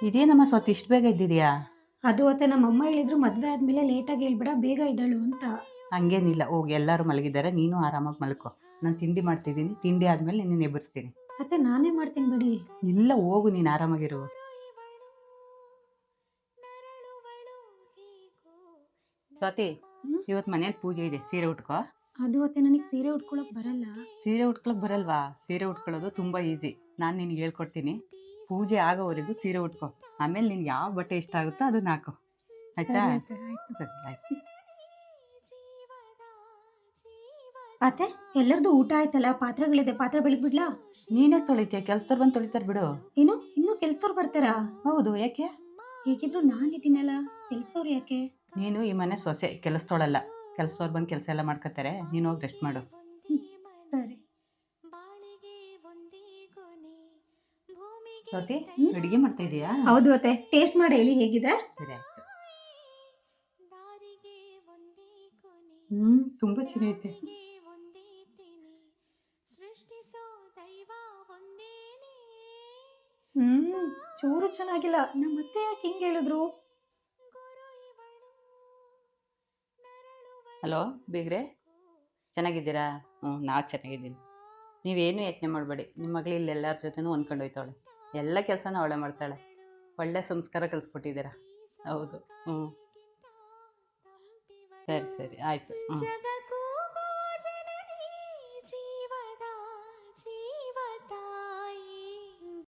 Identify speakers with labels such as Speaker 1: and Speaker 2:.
Speaker 1: ಇದೇನಮ್ಮ ಸ್ವತ್ತು ಇಷ್ಟು ಬೇಗ ಇದ್ದಿದ್ಯಾ?
Speaker 2: ಅದು ಅತ್ತೆ ನಮ್ಮಮ್ಮ ಹೇಳಿದ್ರು ಮದ್ವೆ ಆದ್ಮೇಲೆ ಲೇಟಾಗಿ ಹೇಳ್ಬೇಡ ಬೇಗ ಇದ್ದಾಳು ಅಂತ.
Speaker 1: ಹಂಗೇನಿಲ್ಲ, ಹೋಗಿ ಎಲ್ಲರೂ ಮಲಗಿದ್ದಾರೆ, ನೀನು ಆರಾಮಾಗಿ ಮಲ್ಕೊ. ನಾನು ತಿಂಡಿ ಮಾಡ್ತಿದ್ದೀನಿ, ತಿಂಡಿ ಆದ್ಮೇಲೆ ನಿನ್ನ ಎಬ್ಬರಿಸ್ತೀನಿ.
Speaker 2: ಅತ್ತೆ ನಾನೇ ಮಾಡ್ತೀನಿ ಬಿಡಿ.
Speaker 1: ಇಲ್ಲ, ಹೋಗು, ನೀನು ಆರಾಮಾಗಿರು. ಸ್ವಾತಿ, ಇವತ್ತು ಮನೇಲಿ ಪೂಜೆ ಇದೆ, ಸೀರೆ ಉಟ್ಕೋ.
Speaker 2: ಅದು ಅತ್ತೆ ನನಗೆ ಸೀರೆ ಉಟ್ಕೊಳಕ್ ಬರಲ್ಲ.
Speaker 1: ಸೀರೆ ಉಟ್ಕೊಳಕ್ ಬರಲ್ವಾ? ಸೀರೆ ಉಟ್ಕೊಳ್ಳೋದು ತುಂಬ ಈಸಿ, ನಾನು ನಿನಗೆ ಹೇಳ್ಕೊಡ್ತೀನಿ. ಪೂಜೆ ಆಗೋವರೆಗೂ ಸೀರೆ ಉಟ್ಕೋ, ಆಮೇಲೆ ನಿನ್ಗೆ ಯಾವ ಬಟ್ಟೆ ಇಷ್ಟ ಆಗುತ್ತೋ ಅದನ್ನ ಹಾಕೋ, ಆಯ್ತಾ?
Speaker 2: ಸರಿ ಅತ್ತೆ, ಆಯ್ತು.
Speaker 1: ಸರಿ, ಆಯ್ತು.
Speaker 2: ಅತ್ತೆ ಎಲ್ಲರದು ಊಟ ಆಯ್ತಲ್ಲ, ಪಾತ್ರೆಗಳಿದೆ, ಪಾತ್ರೆ ಬೆಳಗ್ಬಿಡ್ಲಾ?
Speaker 1: ನೀನೇ ತೊಳಿತೀಯ, ಕೆಲ್ಸದವ್ರು ಬಂದು ತೊಳಿತಾರೆ ಬಿಡು.
Speaker 2: ಏನು ಇನ್ನೂ ಕೆಲ್ಸದವ್ರು ಬರ್ತಾರಾ?
Speaker 1: ಹೌದು, ಯಾಕೆ?
Speaker 2: ಹೇಗಿದ್ರು ನಾನಿದ್ದೀನಲ್ಲ, ಕೆಲ್ಸದವ್ರು ಯಾಕೆ?
Speaker 1: ನೀನು ಈ ಮನೆ ಸೊಸೆ, ಕೆಲಸದೋಳಲ್ಲ. ಕೆಲಸದವ್ರು ಬಂದು ಕೆಲಸ ಎಲ್ಲ ಮಾಡ್ಕೊತಾರೆ, ನೀನು ಹೋಗಿ ರೆಸ್ಟ್ ಮಾಡು.
Speaker 2: ಸರಿ.
Speaker 1: ಸ್ವಾತಿ, ಅಡುಗೆ ಮಾಡ್ತಾ ಇದೀಯಾ?
Speaker 2: ಹೌದು ಅತ್ತೆ, ಟೇಸ್ಟ್ ಮಾಡಿ ಹೇಳಿ ಹೇಗಿದೆ.
Speaker 1: ಸರಿ, ಆಯ್ತು. ತುಂಬಾ ಚೆನ್ನಾಗೈತೆ.
Speaker 2: ಚೂರು ಚೆನ್ನಾಗಿಲ್ಲ. ನಮ್ಮ ಅತ್ತೆ ಯಾಕೆ ಹಿಂಗೆ ಹೇಳಿದ್ರು?
Speaker 1: ಹಲೋ ಬೀಗ್ರೆ, ಚೆನ್ನಾಗಿದ್ದೀರಾ? ನಾವು ಚೆನ್ನಾಗಿದ್ದೀನಿ. ನೀವೇನು ಯೋಚನೆ ಮಾಡಬೇಡಿ, ನಿಮ್ಮ ಮಗಳು ಇಲ್ಲಿ ಎಲ್ಲರ ಜೊತೆನೂ ಹೊಂದ್ಕೊಂಡು ಹೋಯ್ತಾಳೆ, ಎಲ್ಲ ಕೆಲಸನೂ ಅವಳೇ ಮಾಡ್ತಾಳೆ. ಒಳ್ಳೆ ಸಂಸ್ಕಾರ ಕಲ್ತ್ಕೊಟ್ಟಿದ್ದೀರಾ. ಹೌದು. ಸರಿ ಸರಿ, ಆಯಿತು.